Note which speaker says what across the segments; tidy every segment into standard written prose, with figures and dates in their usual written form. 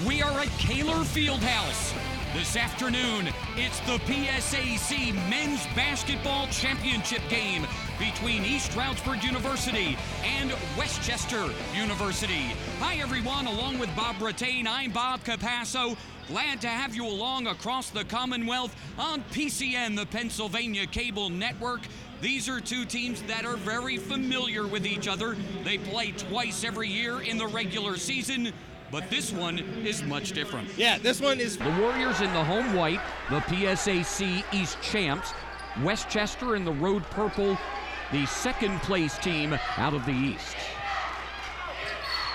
Speaker 1: We are at Kaler Fieldhouse. This afternoon, it's the PSAC Men's Basketball Championship game between East Stroudsburg University and Westchester University. Hi everyone, along with Bob Brattain, I'm Bob Capasso. Glad to have you along across the Commonwealth on PCN, the Pennsylvania Cable Network. These are two teams that are very familiar with each other. They play twice every year in the regular season, but this one is much different.
Speaker 2: Yeah, this one is...
Speaker 1: The Warriors in the home white, the PSAC East champs. Westchester in the road purple, the second place team out of the East.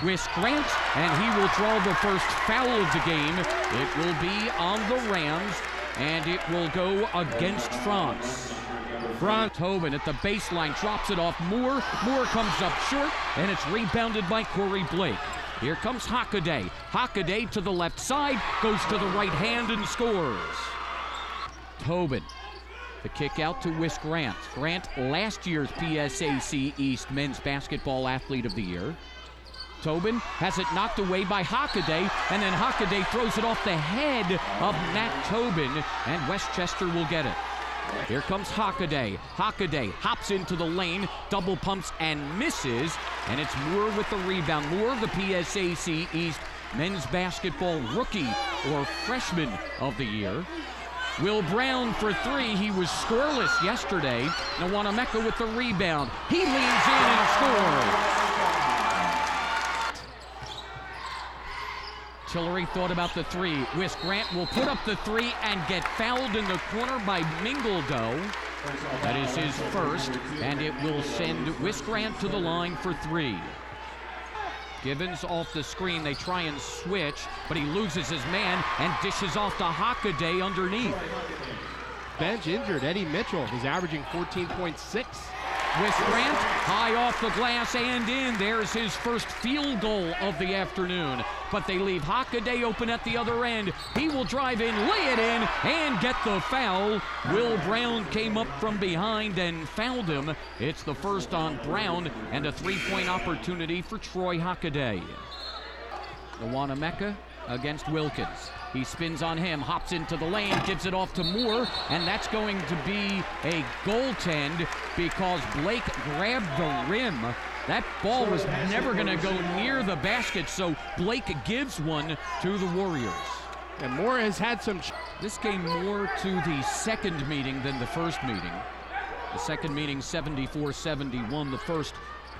Speaker 1: Wes Grant, and he will draw the first foul of the game. It will be on the Rams, and it will go against France. Tobin at the baseline drops it off Moore. Moore comes up short, and it's rebounded by Corey Blake. Here comes Hockaday. Hockaday to the left side, goes to the right hand and scores. Tobin, the kick out to Wes Grant. Grant, last year's PSAC East Men's Basketball Athlete of the Year. Tobin has it knocked away by Hockaday, and then Hockaday throws it off the head of Nat Tobin, and Westchester will get it. Here comes Hockaday. Hockaday hops into the lane, double pumps and misses, and it's Moore with the rebound. Moore, the PSAC East Men's Basketball Rookie or Freshman of the Year. Will Brown for three. He was scoreless yesterday. Nwanameka with the rebound. He leans in and scores. Tillery thought about the three. Wes Grant will put up the three and get fouled in the corner by Mingledo. That is his first, and it will send Wes Grant to the line for three. Givens off the screen. They try and switch, but he loses his man and dishes off to Hockaday underneath.
Speaker 2: Bench injured. Eddie Mitchell is averaging 14.6.
Speaker 1: Wes Grant, high off the glass and in. There's his first field goal of the afternoon. But they leave Hockaday open at the other end. He will drive in, lay it in, and get the foul. Will Brown came up from behind and fouled him. It's the first on Brown, and a three-point opportunity for Troy Hockaday. Nwanameka against Wilkins. He spins on him, hops into the lane, gives it off to Moore, and that's going to be a goaltend because Blake grabbed the rim. That ball was never going to go near the basket, so Blake gives one to the Warriors.
Speaker 2: And Moore has had some...
Speaker 1: This came more to the second meeting than the first meeting. The second meeting 74-71, the first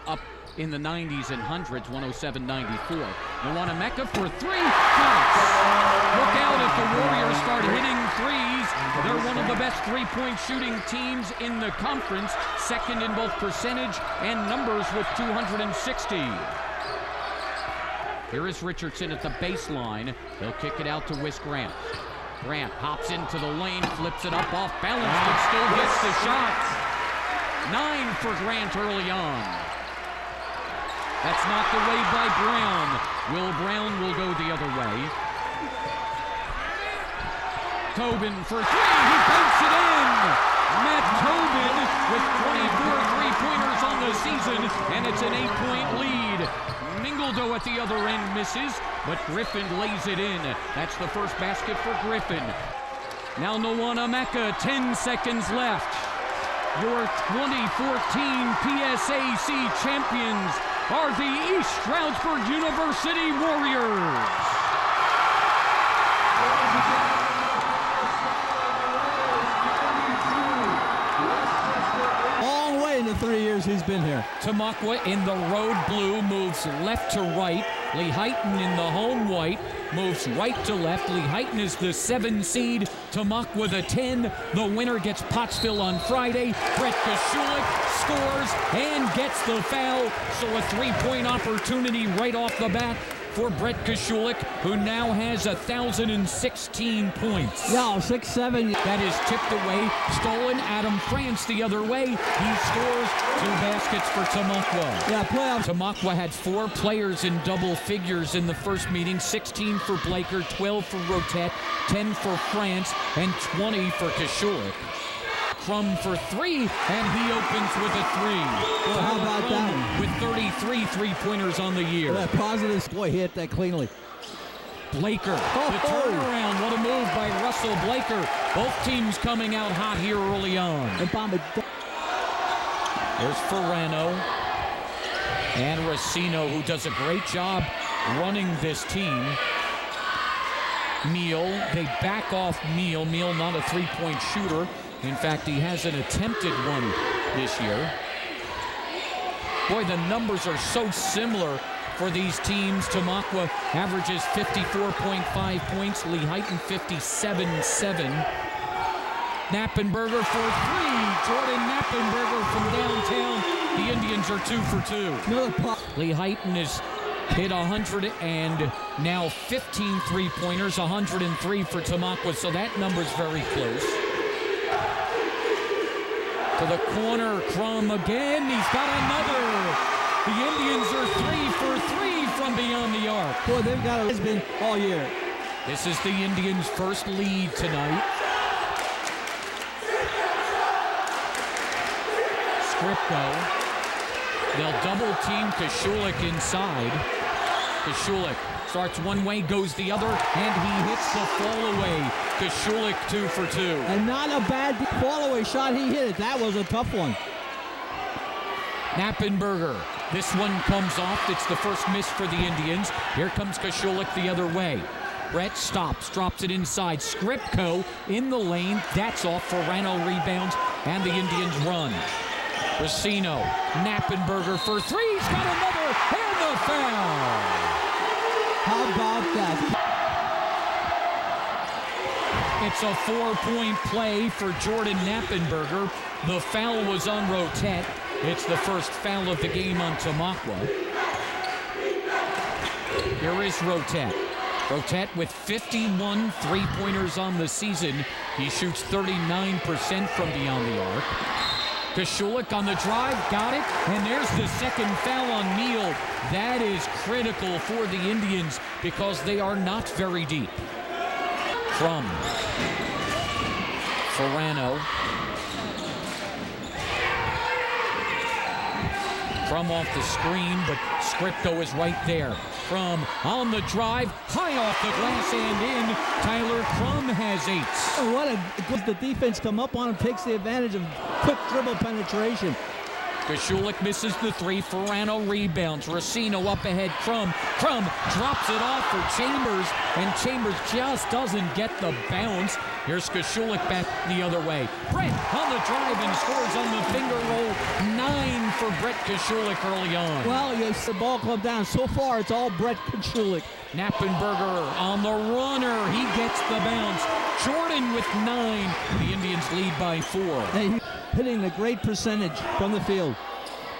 Speaker 1: up in the 90s and hundreds, 107-94. Nwanameka for three, got it. Look out if the Warriors start hitting threes. They're one of the best three-point shooting teams in the conference, second in both percentage and numbers with 260. Here is Richardson at the baseline. He'll kick it out to Wes Grant. Grant hops into the lane, flips it up off balance, but still gets the shot. 9 for Grant early on. That's knocked away by Brown. Will Brown will go the other way. Tobin for three. He banks it in. Matt Tobin with 24 three-pointers on the season, and it's an 8-point lead. Mingledo at the other end misses, but Griffin lays it in. That's the first basket for Griffin. Now Nwanameka, 10 seconds left. Your 2014 PSAC champions are the East Stroudsburg University Warriors.
Speaker 3: Long way in the 3 years he's been here.
Speaker 1: Tamaqua in the road blue moves left to right. Lehighton in the home white moves right to left. Lehighton is the 7 seed. Tamaqua the 10. The winner gets Pottsville on Friday. Brett Kashulik scores and gets the foul. So a three-point opportunity right off the bat for Brett Kashulik, who now has 1,016 points.
Speaker 3: Yeah, 6-7.
Speaker 1: That is tipped away, stolen. Adam France the other way. He scores 2 baskets for Tamaqua.
Speaker 3: Yeah, playoffs.
Speaker 1: Tamaqua had 4 players in double figures in the first meeting, 16 for Blaker, 12 for Rotet, 10 for France, and 20 for Kashulik. Crum for 3, and he opens with a 3.
Speaker 3: Well, how about that one?
Speaker 1: With 33 three-pointers on the year.
Speaker 3: That positive, boy, he hit that cleanly.
Speaker 1: Blaker, the turnaround. What a move by Russell Blaker. Both teams coming out hot here early on. There's Ferrano and Racino, who does a great job running this team. Meal, they back off Meal. Meal not a three-point shooter. In fact, he hasn't attempted one this year. Boy, the numbers are so similar for these teams. Tamaqua averages 54.5 points. Lehighton 57.7. Knappenberger for three. Jordan Knappenberger from downtown. The Indians are 2 for 2. Lehighton has hit 100 and now 15 three-pointers, 103 for Tamaqua, so that number's very close. To the corner, Crum again. He's got another. The Indians are 3 for 3 from beyond the arc.
Speaker 3: Boy, they've got a has-been all year.
Speaker 1: This is the Indians' first lead tonight. Skripko. They'll double team Kashulik inside. Kashulik starts one way, goes the other, and he hits the fall away. Kashulik 2 for 2.
Speaker 3: And not a bad fall away shot. He hit it. That was a tough one.
Speaker 1: Knappenberger. This one comes off. It's the first miss for the Indians. Here comes Kashulik the other way. Brett stops, drops it inside. Skripko in the lane. That's off. Ferrano rebounds, and the Indians run. Racino, Knappenberger for three. He's got another, and the foul.
Speaker 3: How about that?
Speaker 1: It's a 4-point play for Jordan Knappenberger. The foul was on Rotet. It's the first foul of the game on Tamaqua. Here is Rotet. Rotet with 51 three-pointers on the season. He shoots 39% from beyond the arc. Kashulik on the drive, got it, and there's the second foul on Neal. That is critical for the Indians because they are not very deep. Crum. Ferrano. Crum off the screen, but Skripko is right there. Crum on the drive, high off the glass and in. Tyler Crum has 8.
Speaker 3: Oh, what a good the defense come up on him, takes the advantage of quick dribble penetration.
Speaker 1: Kashulik misses the three. Ferrano rebounds. Racino up ahead. Crum drops it off for Chambers, and Chambers just doesn't get the bounce. Here's Kashulik back the other way. Brett on the drive and scores on the finger roll. 9 for Brett Kashulik early on.
Speaker 3: Well, you see the ball club down. So far, it's all Brett Kashulik.
Speaker 1: Knappenberger on the runner. He gets the bounce. Jordan with 9. The Indians lead by 4.
Speaker 3: And he's hitting a great percentage from the field.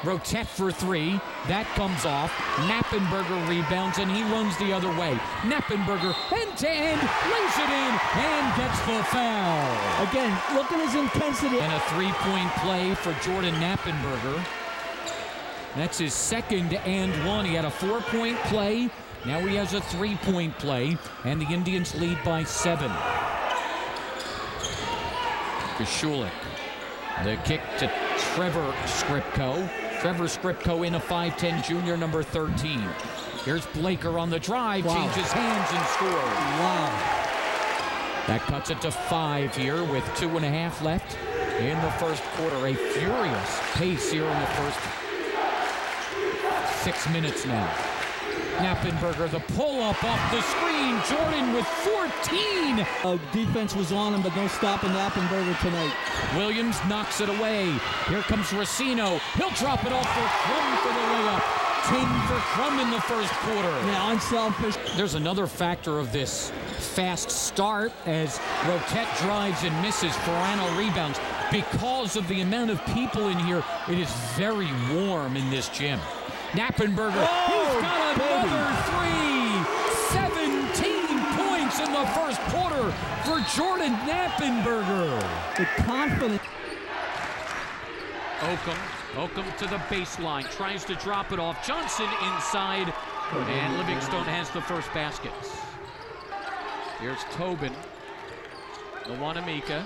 Speaker 1: Rotet for 3. That comes off. Knappenberger rebounds, and he runs the other way. Knappenberger end-to-end, lays it in, and gets the foul.
Speaker 3: Again, look at his intensity.
Speaker 1: And a 3-point play for Jordan Knappenberger. That's his second and 1. He had a 4-point play. Now he has a 3-point play, and the Indians lead by 7. Kashulik. The kick to Trevor Skripko. Trevor Skripko in a 5'10 junior, number 13. Here's Blaker on the drive, changes hands and scores.
Speaker 3: Wow.
Speaker 1: That cuts it to 5 here with 2.5 left in the first quarter. A furious pace here in the first 6 minutes now. Knappenberger, the pull-up off the screen. Jordan with 14.
Speaker 3: Defense was on him, but no stopping Knappenberger tonight.
Speaker 1: Williams knocks it away. Here comes Racino. He'll drop it off for Crum for the layup. 10 for Crum in the first quarter.
Speaker 3: Yeah, unselfish.
Speaker 1: There's another factor of this fast start as Rotet drives and misses. Ferrano rebounds. Because of the amount of people in here, it is very warm in this gym. Knappenberger, he's got another 3. 17 points in the first quarter for Jordan Knappenberger.
Speaker 3: The confidence.
Speaker 1: Oakham to the baseline, tries to drop it off. Johnson inside, and Livingstone has the first baskets. Here's Tobin, the Wanamaker.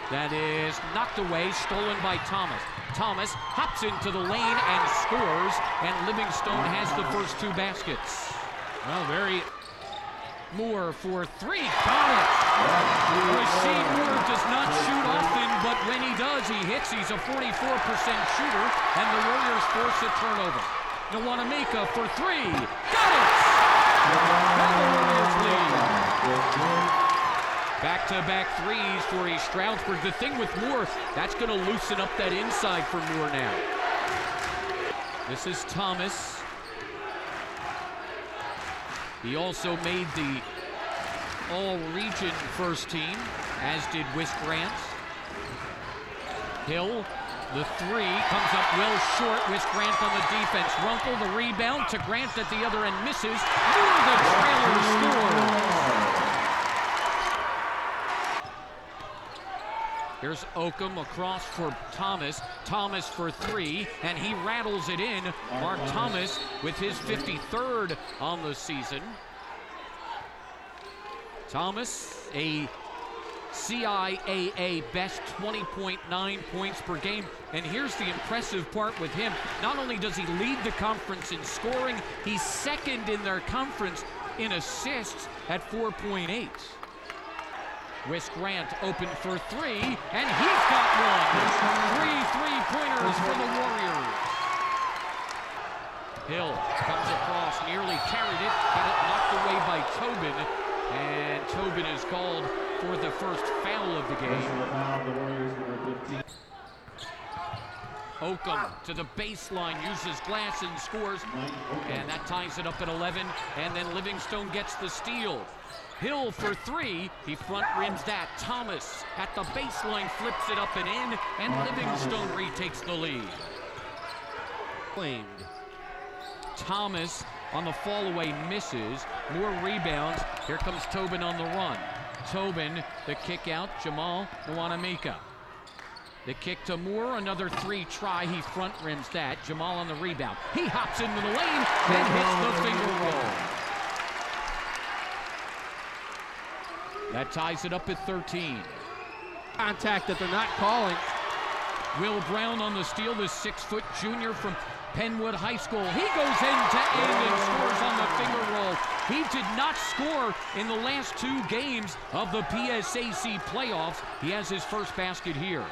Speaker 1: That is knocked away, stolen by Thomas. Thomas hops into the lane and scores, and Livingstone has the first 2 baskets.
Speaker 2: Well, very
Speaker 1: Moore for three. Got it. Rasheed Moore does not shoot often, but when he does, he hits. He's a 44% shooter, and the Warriors force a turnover. Nwanameka for three. Got it! And the Warriors lead. Back-to-back threes for Stroudsburg. The thing with Moore, that's going to loosen up that inside for Moore now. This is Thomas. He also made the all-region first team, as did Grant. Hill, the three, comes up well short. Grant on the defense. Runkle, the rebound to Grant at the other end, misses. Moore, the trailer, scores. Here's Oakham across for Thomas. Thomas for three, and he rattles it in. Mark Thomas with his 53rd on the season. Thomas, a CIAA best 20.9 points per game. And here's the impressive part with him. Not only does he lead the conference in scoring, he's second in their conference in assists at 4.8. Grant open for three, and he's got one. 3 3-pointers for the Warriors. Hill comes across, nearly carried it, got it knocked away by Tobin, and Tobin is called for the first foul of the game. Oakham to the baseline, uses glass and scores, and that ties it up at 11, and then Livingstone gets the steal. Hill for three, he front rims that. Thomas at the baseline flips it up and in, and Livingstone retakes the lead. Claimed. Thomas on the fall away misses. More rebounds. Here comes Tobin on the run. Tobin, the kick out. Jamal Nwanameka. The kick to Moore, another three try. He front rims that. Jamal on the rebound. He hops into the lane and hits the finger roll. That ties it up at 13.
Speaker 2: Contact that they're not calling.
Speaker 1: Will Brown on the steal, the 6-foot junior from Penwood High School. He goes end to end and scores on the finger roll. He did not score in the last two games of the PSAC playoffs. He has his first basket here.